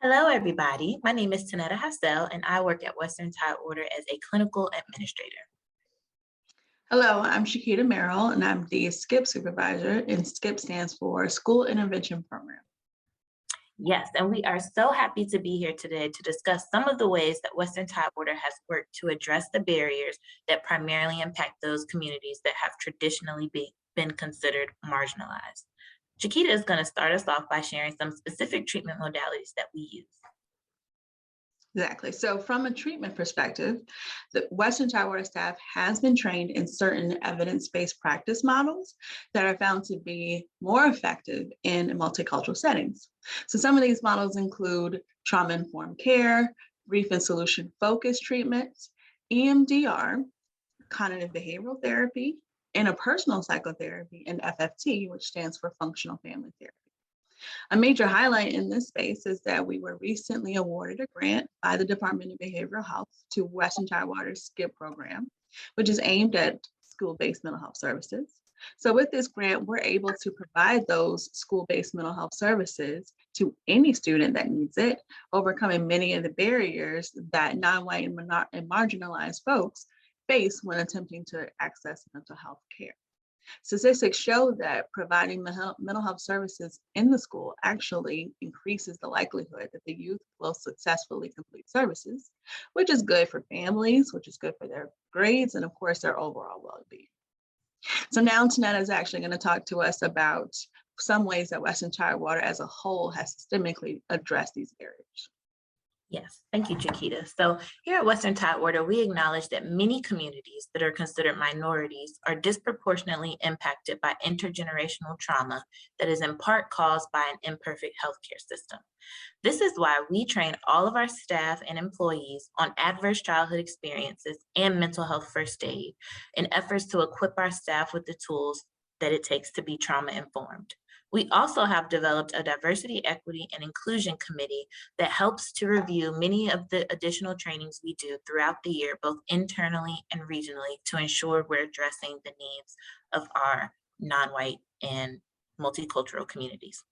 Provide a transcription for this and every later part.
Hello, everybody. My name is Tanetta Hassell, and I work at Western Tidewater as a clinical administrator. Hello, I'm Chiquita Merrill, and I'm the SCIP supervisor, and SCIP stands for School Intervention Program. Yes, and we are so happy to be here today to discuss some of the ways that Western Tidewater has worked to address the barriers that primarily impact those communities that have traditionally been considered marginalized. Chiquita is going to start us off by sharing some specific treatment modalities that we use. Exactly. So from a treatment perspective, the Western Tidewater staff has been trained in certain evidence-based practice models that are found to be more effective in multicultural settings. So some of these models include trauma-informed care, brief and solution-focused treatments, EMDR, cognitive behavioral therapy, interpersonal psychotherapy, and FFT, which stands for functional family therapy. A major highlight in this space is that we were recently awarded a grant by the Department of Behavioral Health to Western Tidewater's SCIP program, which is aimed at school-based mental health services. So with this grant, we're able to provide those school-based mental health services to any student that needs it, overcoming many of the barriers that non-white and marginalized folks face when attempting to access mental health care. Statistics show that providing mental health services in the school actually increases the likelihood that the youth will successfully complete services, which is good for families, which is good for their grades, and of course, their overall well-being. So now Tanetta is actually going to talk to us about some ways that Western Tidewater as a whole has systemically addressed these barriers. Yes, thank you, Chiquita. So here at Western Tidewater, we acknowledge that many communities that are considered minorities are disproportionately impacted by intergenerational trauma that is in part caused by an imperfect healthcare system. This is why we train all of our staff and employees on adverse childhood experiences and mental health first aid in efforts to equip our staff with the tools that it takes to be trauma informed. We also have developed a diversity, equity, and inclusion committee that helps to review many of the additional trainings we do throughout the year, both internally and regionally, to ensure we're addressing the needs of our non-white and multicultural communities.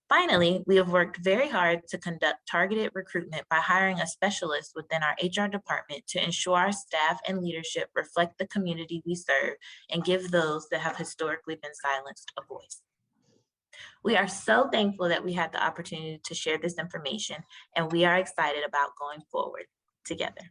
Finally, we have worked very hard to conduct targeted recruitment by hiring a specialist within our HR department to ensure our staff and leadership reflect the community we serve and give those that have historically been silenced a voice. We are so thankful that we had the opportunity to share this information, and we are excited about going forward together.